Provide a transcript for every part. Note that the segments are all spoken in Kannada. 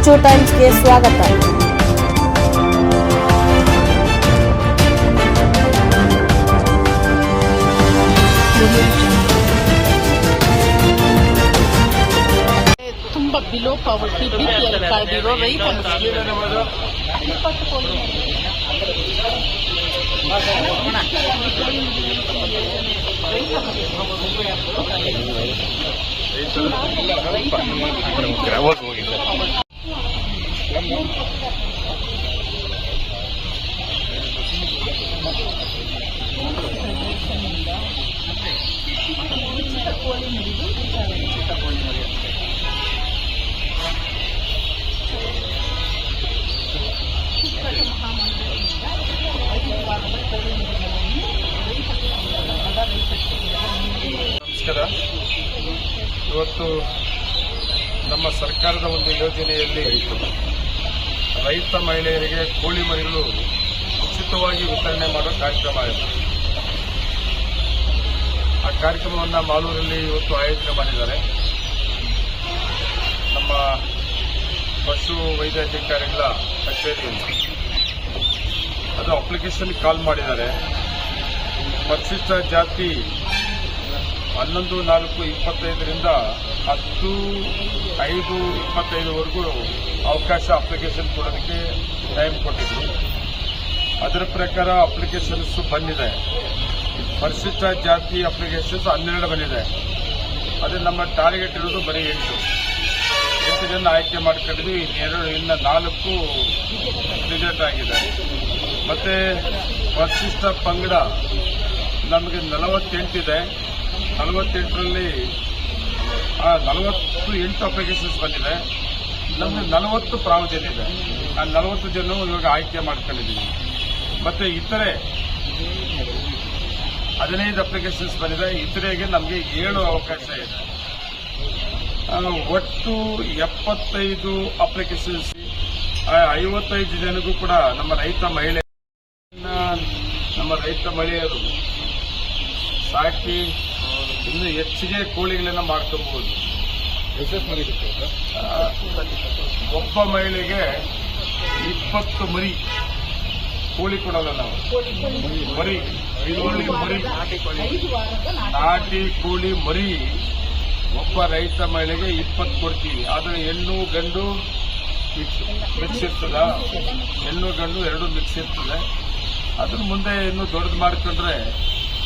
ರಾಯಚೂರು ಟೈಮ್ಸ್ಗೆ ಸ್ವಾಗತ. ತುಂಬಾ ಬಿಲೋ ಪಾವರ್ಟಿ ಬಿಪಿಎಲ್ ಕಾರ್ಡ್ ಇರೋ ರೈತ ನಮಸ್ಕಾರ. ಇವತ್ತು ನಮ್ಮ ಸರ್ಕಾರದ ಒಂದು ಯೋಜನೆಯಲ್ಲಿ ರೈತ ಮಹಿಳೆಯರಿಗೆ ಕೋಳಿ ಮರಿಗಳು ಉಚಿತವಾಗಿ ವಿತರಣೆ ಮಾಡೋ ಕಾರ್ಯಕ್ರಮ ಇದೆ. ಆ ಕಾರ್ಯಕ್ರಮವನ್ನು ಮಾಲೂರಲ್ಲಿ ಇವತ್ತು ಆಯೋಜನೆ ಮಾಡಿದ್ದಾರೆ. ನಮ್ಮ ಪಶು ವೈದ್ಯಾಧಿಕಾರಿಗಳ ಕಚೇರಿಯಲ್ಲಿ ಅದು ಅಪ್ಲಿಕೇಶನ್ ಕಾಲ್ ಮಾಡಿದ್ದಾರೆ. ಪರಿಶಿಷ್ಟ ಜಾತಿ 11/4/25ರಿಂದ 10/5/25ವರೆಗೂ ಅವಕಾಶ ಅಪ್ಲಿಕೇಶನ್ ಕೊಡೋದಕ್ಕೆ ಟೈಮ್ ಕೊಟ್ಟಿದ್ರು. ಅದರ ಪ್ರಕಾರ ಅಪ್ಲಿಕೇಶನ್ಸ್ ಬಂದಿದೆ. ಪರಿಶಿಷ್ಟ ಜಾತಿ ಅಪ್ಲಿಕೇಶನ್ಸ್ 12 ಬಂದಿದೆ. ಅದೇ ನಮ್ಮ ಟಾರ್ಗೆಟ್ ಇರೋದು ಬರೀ 8 ಜನ ಆಯ್ಕೆ ಮಾಡ್ಕೊಂಡಿದ್ವಿ. ಇನ್ನು 4 ರಿಸಲ್ಟ್ ಆಗಿದೆ. ಮತ್ತೆ ಪರಿಶಿಷ್ಟ ಪಂಗಡ ನಮಗೆ 48 ಇದೆ. 48ರಲ್ಲಿ 48 ಅಪ್ಲಿಕೇಶನ್ಸ್ ಬಂದಿದೆ. ನಮಗೆ 40 ಪ್ರಾವಿಷನ್ ಇದೆ. ಆ 40 ಜನ ಇವಾಗ ಆಯ್ಕೆ ಮಾಡ್ಕೊಂಡಿದ್ದೀವಿ. ಮತ್ತೆ ಇತರೆ 15 ಅಪ್ಲಿಕೇಶನ್ಸ್ ಬಂದಿದೆ. ಇತರೆಗೆ ನಮಗೆ 7 ಅವಕಾಶ ಇದೆ. ಒಟ್ಟು 75 ಅಪ್ಲಿಕೇಶನ್ಸ್. 55 ಜನಗೂ ಕೂಡ ನಮ್ಮ ರೈತ ಮಹಿಳೆಯರು ಸಾಕಿ ಇನ್ನು ಹೆಚ್ಚಿಗೆ ಕೋಳಿಗಳನ್ನು ಮಾಡ್ಕೋಬಹುದು. ಒಬ್ಬ ಮಹಿಳೆಗೆ 20 ಮರಿ ಕೋಳಿ ಕೊಡಲ್ಲ ನಾವು. ಮರಿ ನಾಟಿ ಕೋಳಿ ಮರಿ ಒಬ್ಬ ರೈತ ಮಹಿಳೆಗೆ 20 ಕೊಡ್ತೀವಿ. ಆದರೆ ಹೆಣ್ಣು ಗಂಡು ಮಿಕ್ಸ್ ಇರ್ತದ. ಹೆಣ್ಣು ಗಂಡು 2 ಮಿಕ್ಸ್ ಇರ್ತದೆ. ಅದ್ರ ಮುಂದೆ ಇನ್ನು ದೊಡ್ಡದು ಮಾಡ್ಕೊಂಡ್ರೆ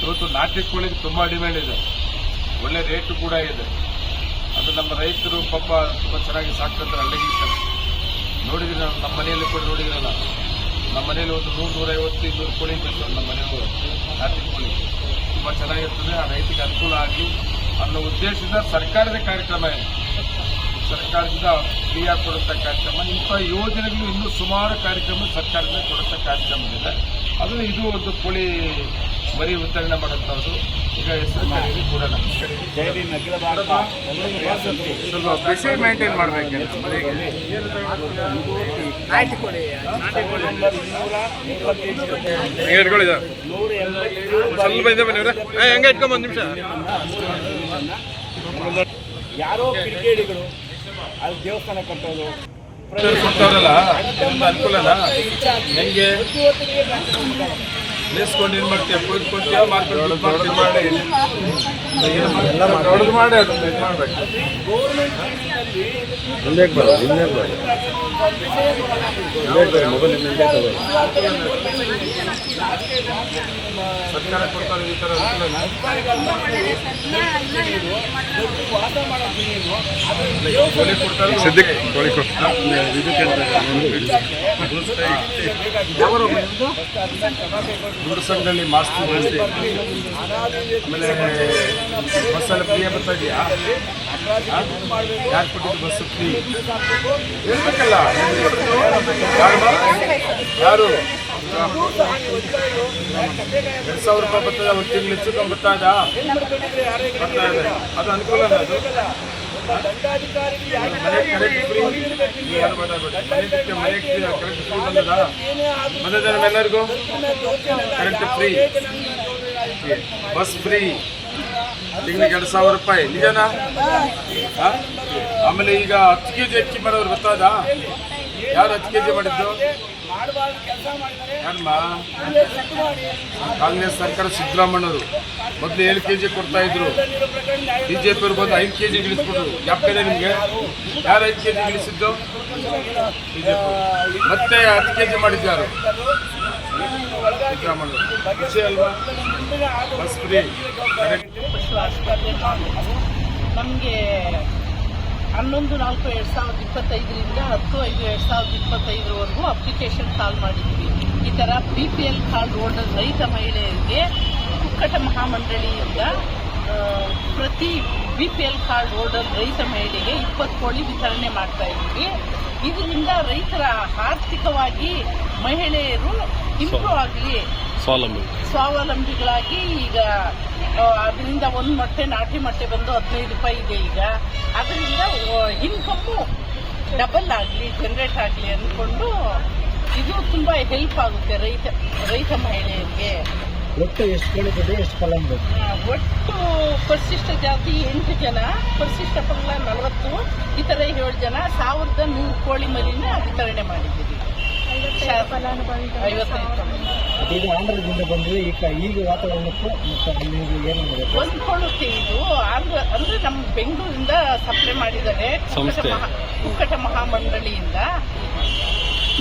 ಇವತ್ತು ನಾಟಿ ಕೋಳಿಗೆ ತುಂಬಾ ಡಿಮ್ಯಾಂಡ್ ಇದೆ. ಒಳ್ಳೆ ರೇಟ್ ಕೂಡ ಇದೆ. ಅದು ನಮ್ಮ ರೈತರು ಪಾಪ ತುಂಬಾ ಚೆನ್ನಾಗಿ ಸಾಕ್ತಾರೆ. ಹಳ್ಳಿಗೆ ನೋಡಿದ್ರೆ ನಮ್ಮ ಮನೆಯಲ್ಲಿ ಕೂಡ ನೋಡಿದ್ರಲ್ಲ, ನಮ್ಮ ಮನೆಯಲ್ಲಿ ಒಂದು 100-150-200 ಕೋಳಿ ಬರ್ತದೆ. ನಮ್ಮ ಮನೆಯವರು ನಾಟಿ ಕೋಳಿ ತುಂಬಾ ಚೆನ್ನಾಗಿರ್ತದೆ. ಆ ರೈತರಿಗೆ ಅನುಕೂಲ ಆಗಲಿ ಅನ್ನೋ ಉದ್ದೇಶದಿಂದ ಸರ್ಕಾರದ ಕಾರ್ಯಕ್ರಮ ಇದೆ. ಸರ್ಕಾರದಿಂದ ಫ್ರೀಯಾಗಿ ಕೊಡುವಂಥ ಕಾರ್ಯಕ್ರಮ. ಇಂಥ ಯೋಜನೆಗಳು ಇನ್ನೂ ಸುಮಾರು ಕಾರ್ಯಕ್ರಮ ಸರ್ಕಾರದಿಂದ ಕೊಡುವಂಥ ಕಾರ್ಯಕ್ರಮ ಇದೆ. ಅದು ಇದು ಒಂದು ಕೋಳಿ ಮರಿ ವಿತರಣೆ ಮಾಡುವಂಥದ್ದು. ಈಗ ಹೆಸರು ಕರೀರಿ ಕೊಡೋಣ. ಸ್ವಲ್ಪ ಬಿಸಿ ಮೇಂಟೈನ್ ಮಾಡಬೇಕು. ಸ್ವಲ್ಪ ಇದೆ ಬನ್ನಿ ಹೆಂಗೆ ಇಟ್ಕೊಂಡ್ 1 ನಿಮಿಷ. ಯಾರೋ ಕಿಡಿಗೇಡಿಗಳು ಅಲ್ಲಿ ದೇವಸ್ಥಾನ ಕಟ್ಟೋದು ಕೊಟ್ಟವರಲ್ಲ, ಅನುಕೂಲನ ಹೆಂಗೆ ನಿಲ್ಸ್ಕೊಂಡು ಏನ್ ಮಾಡ್ತೀಯ? ಕೊಡ್ತೀಯ ಮಾಡ್ಕೊಂಡು ಮಾಡಿ ಅದನ್ನ ಇದು ಮಾಡ್ಬೇಕು. ಸರ್ಕಾರ ಕೊಡ್ತಾರೆ ಈ ತರ ಕೋಳಿ ಕೊಡ್ತಾರೆ. ದುಡ್ಡು ಸಂಘದಲ್ಲಿ ಮಾಸ್ತಿ ಬಳಸಿ ಆಮೇಲೆ ಬಸ್ಸಲ್ಲಿ ಫ್ರೀ ಬರ್ತಾ ಇದೆಯಾ? ಯಾರು ಕೊಟ್ಟಿದ್ದು ಬಸ್ ಫ್ರೀ ಹೇಳ್ಬೇಕಲ್ಲ. ಯಾರು 2,000 ರೂಪಾಯಿ ಬರ್ತದೆ ಒಂದು ತಿಂಗಳು ಹೆಚ್ಚು ಬರ್ತಾ ಇದೆ. ಅದು ಅನುಕೂಲ. ಅದು ಮನೆ ಕರೆಕ್ಟ್ ಫ್ರೀ. ಮನೆಗೆ ಕರೆಕ್ಟ್ ಫ್ರೀ ಬಂದದ. ಬಂದದ ನಮ್ಮೆಲ್ಲರಿಗೂ ಕರೆಂಟ್ ಫ್ರೀ, ಬಸ್ ಫ್ರೀ, ತಿಂಗಳಿಗೆ 2,000 ರೂಪಾಯಿ. ನಿಜನಾ? ಆಮೇಲೆ ಈಗ 10 ಕೆಜಿ ಅಕ್ಕಿ ಮಾಡೋರು ಗೊತ್ತಾದ? ಯಾರು 10 ಕೆಜಿ ಮಾಡಿದ್ದು? ಮಾಡಬಾರ್ದು ಕೆಲಸ ಮಾಡಿದ್ದಾರೆ. ಯಾರಮ್ಮ? ಕಾಂಗ್ರೆಸ್ ಸರ್ಕಾರ ಸಿದ್ದರಾಮಣ್ಣವರು ಮೊದಲು 7 ಕೆಜಿ ಕೊಡ್ತಾ ಇದ್ರು. ಬಿಜೆಪಿ ಅವರು ಬಂದು 5 ಕೆಜಿ ಇಳಿಸ್ಬಿಟ್ರು. ಯಾಕೆ ನಿಮ್ಗೆ? ಯಾರು 5 ಕೆಜಿ ಇಳಿಸಿದ್ದು? ಬಿಜೆಪಿ. ಮತ್ತೆ 10 ಕೆಜಿ ಮಾಡಿದ್ದಾರು ಸಿದ್ದರಾಮಣ್ಣವರು. ಖುಷಿ ಅಲ್ವಾ? ಬಸ್ ಫ್ರೀ ಪಶು ಆಸ್ಪತ್ರೆ ನಮಗೆ 11/4/2025ರಿಂದ 10/5/2025ವರೆಗೂ ಅಪ್ಲಿಕೇಶನ್ ಕಾಲ್ ಮಾಡಿದ್ವಿ. ಈ ಥರ BPL ಕಾರ್ಡ್ ಹೋಲ್ಡರ್ ರೈತ ಮಹಿಳೆಯರಿಗೆ ಕುಕ್ಕಟ ಮಹಾಮಂಡಳಿಯಿಂದ ಪ್ರತಿ BPL ಕಾರ್ಡ್ ಹೋಲ್ಡರ್ ರೈತ ಮಹಿಳೆಗೆ 20 ಕೋಳಿ ವಿತರಣೆ ಮಾಡ್ತಾ ಇದ್ವಿ. ಇದರಿಂದ ರೈತರ ಆರ್ಥಿಕವಾಗಿ ಮಹಿಳೆಯರು ಇಂಪ್ರೂವ್ ಆಗಲಿ, ಸ್ವಾವಲಂಬಿಗಳಾಗಿ. ಈಗ ಅದರಿಂದ ಒಂದು ಮೊಟ್ಟೆ ನಾಟಿ ಮೊಟ್ಟೆ ಬಂದು 15 ರೂಪಾಯಿ ಇದೆ. ಈಗ ಅದರಿಂದ ಇನ್ಕಮ್ಮು ಡಬಲ್ ಆಗಲಿ, ಜನರೇಟ್ ಆಗಲಿ ಅಂದ್ಕೊಂಡು ಇದು ತುಂಬ ಹೆಲ್ಪ್ ಆಗುತ್ತೆ ರೈತ ಮಹಿಳೆಯರಿಗೆ. ಒಟ್ಟು ಎಷ್ಟು ಕೋಳಿ ಇದೆ, ಎಷ್ಟು ಫಲಾನುಭವಿ? ಒಟ್ಟು ಪರಿಶಿಷ್ಟ ಜಾತಿ 8 ಜನ, ಪರಿಶಿಷ್ಟ ಪಂಗಡ 40, ಇತರ 7 ಜನ. 1100 ಕೋಳಿ ಮರಿನ ವಿತರಣೆ ಮಾಡಿದ್ದೀವಿ. 55. ಈಗ ಆಂಧ್ರದಿಂದ ಬಂದ್ರೆ ಈಗ ವಾತಾವರಣಕ್ಕೂ ಮತ್ತು ಅಲ್ಲಿ ಏನು ಹೊಂದ್ಕೊಳ್ಳುತ್ತೆ. ಇದು ಅಂದ್ರೆ ನಮ್ಮ ಬೆಂಗಳೂರಿಂದ ಸಪ್ಲೈ ಮಾಡಿದ್ದಾರೆ ಕುಕ್ಕಟ ಮಹಾಮಂಡಳಿಯಿಂದ.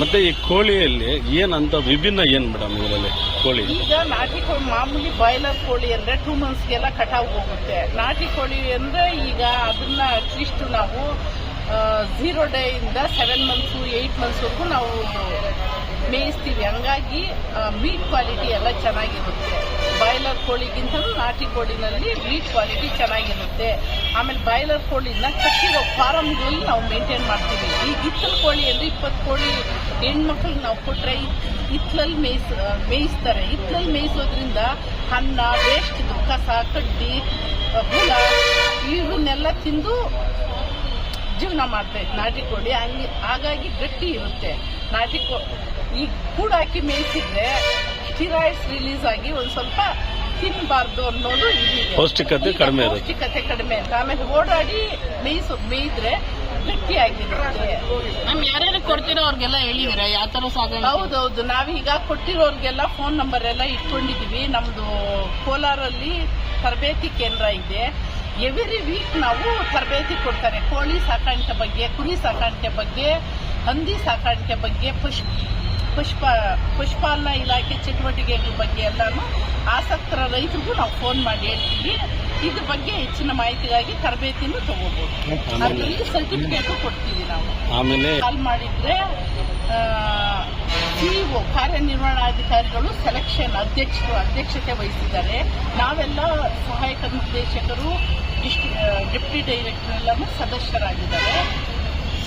ಮತ್ತೆ ಈ ಕೋಳಿಯಲ್ಲಿ ಏನಂತ ವಿಭಿನ್ನ ಏನ್ ಮೇಡಮ್ ಇದರಲ್ಲಿ ಕೋಳಿ? ಈಗ ನಾಟಿ ಕೋಳಿ ಮಾಮೂಲಿ ಬಾಯ್ಲರ್ ಕೋಳಿ ಅಂದ್ರೆ 2 ಮಂತ್ಸ್ಗೆಲ್ಲ ಕಟಾವು ಹೋಗುತ್ತೆ. ನಾಟಿ ಕೋಳಿ ಅಂದ್ರೆ ಈಗ ಅದನ್ನ ಅಟ್ಲೀಸ್ಟ್ ನಾವು 0 ಡೇಯಿಂದ 7 ಮಂತ್ಸು 8 ಮಂತ್ಸ್ವರೆಗೂ ನಾವು ಮೇಯಿಸ್ತೀವಿ. ಹಂಗಾಗಿ ಮೀಟ್ ಕ್ವಾಲಿಟಿ ಎಲ್ಲ ಚೆನ್ನಾಗಿರುತ್ತೆ. ಬಾಯ್ಲರ್ ಕೋಳಿಗಿಂತಲೂ ನಾಟಿ ಕೋಳಿನಲ್ಲಿ ಮೀಟ್ ಕ್ವಾಲಿಟಿ ಚೆನ್ನಾಗಿರುತ್ತೆ. ಆಮೇಲೆ ಬಾಯ್ಲರ್ ಕೋಳಿನ ಕಟ್ಟಿರೋ ಫಾರಮ್ಗಳಲ್ಲಿ ನಾವು ಮೇಂಟೈನ್ ಮಾಡ್ತೀವಿ. ಈ ಹಿತ್ತಲು ಕೋಳಿ ಅಂದರೆ 20 ಕೋಳಿ ಹೆಣ್ಮಕ್ಳಿಗೆ ನಾವು ಕೊಟ್ಟರೆ ಹಿತ್ತಲಲ್ಲಿ ಮೇಯಿಸ್ತಾರೆ. ಹಿತ್ತಲಲ್ಲಿ ಮೇಯಿಸೋದ್ರಿಂದ ಅನ್ನ, ವೇಸ್ಟ್, ಕಸ, ಕಡ್ಡಿ, ಹುಳ ಇವನ್ನೆಲ್ಲ ತಿಂದು ಜೀವನ ಮಾಡ್ತೈತೆ ನಾಟಿ ಕೋಳಿ. ಹಾಗಾಗಿ ಗಟ್ಟಿ ಇರುತ್ತೆ ನಾಟಿ ಈಗ ಕೂಡ ಹಾಕಿ ಮೇಯಿಸಿದ್ರೆ ಸ್ಟಿರಾಯ್ಡ್ಸ್ ರಿಲೀಸ್ ಆಗಿ ಒಂದು ಸ್ವಲ್ಪ ತಿನ್ನಬಾರ್ದು ಅನ್ನೋದು ಇದಿದೆ. ಪೌಷ್ಟಿಕತೆ ಕಡಿಮೆ ಅಂತ. ಆಮೇಲೆ ಓಡಾಡಿ ಮೇಯಿದ್ರೆ ಗಟ್ಟಿಯಾಗಿರುತ್ತೆ. ನಮ್ ಯಾರ್ಯಾರು ಕೊಡ್ತಿರೋ ಅವ್ರಿಗೆಲ್ಲ ಹೇಳಿದಿರಾ ಯಾವ ತರ ಸಾಗಣೆ? ಹೌದೌದು, ನಾವೀಗ ಕೊಟ್ಟಿರೋರ್ಗೆಲ್ಲ ಫೋನ್ ನಂಬರ್ ಎಲ್ಲ ಇಟ್ಕೊಂಡಿದೀವಿ. ನಮ್ದು ಕೋಲಾರಲ್ಲಿ ತರಬೇತಿ ಕೇಂದ್ರ ಇದೆ. ಎವ್ರಿ ವೀಕ್ ನಾವು ತರಬೇತಿ ಕೊಡ್ತಾರೆ. ಕೋಳಿ ಸಾಕಾಣಿಕೆ ಬಗ್ಗೆ, ಕುರಿ ಸಾಕಾಣಿಕೆ ಬಗ್ಗೆ, ಹಂದಿ ಸಾಕಾಣಿಕೆ ಬಗ್ಗೆ, ಪಶುಪಾಲನಾ ಇಲಾಖೆ ಚಟುವಟಿಕೆಗಳ ಬಗ್ಗೆ ಎಲ್ಲಾನು ಆಸಕ್ತರ ರೈತರಿಗೂ ನಾವು ಫೋನ್ ಮಾಡಿ ಹೇಳ್ತೀವಿ. ಇದ್ರ ಬಗ್ಗೆ ಹೆಚ್ಚಿನ ಮಾಹಿತಿಗಾಗಿ ತರಬೇತಿನೂ ತಗೋಬಹುದು. ಅದರಲ್ಲಿ ಸರ್ಟಿಫಿಕೇಟ್ ಕೊಡ್ತೀವಿ ನಾವು. ಆಮೇಲೆ ಕಾಲ್ ಮಾಡಿದ್ರೆ CEO ಕಾರ್ಯನಿರ್ವಹಣಾಧಿಕಾರಿಗಳು ಸೆಲೆಕ್ಷನ್ ಅಧ್ಯಕ್ಷತೆ ವಹಿಸಿದ್ದಾರೆ. ನಾವೆಲ್ಲ ಸಹಾಯಕ ನಿರ್ದೇಶಕರು, ಡೆಪ್ಟಿ ಡೈರೆಕ್ಟರ್ ಎಲ್ಲರೂ ಸದಸ್ಯರಾಗಿದ್ದಾರೆ.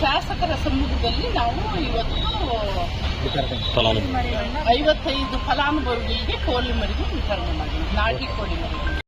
ಶಾಸಕರ ಸಮ್ಮುಖದಲ್ಲಿ ನಾವು ಇವತ್ತು 55 ಫಲಾನುಭವಿಗಳಿಗೆ ಕೋಳಿ ಮರಿಗೂ ವಿತರಣೆ ಮಾಡಿದ್ವಿ, ನಾಟಿ ಕೋಳಿ ಮರಿಗಳು.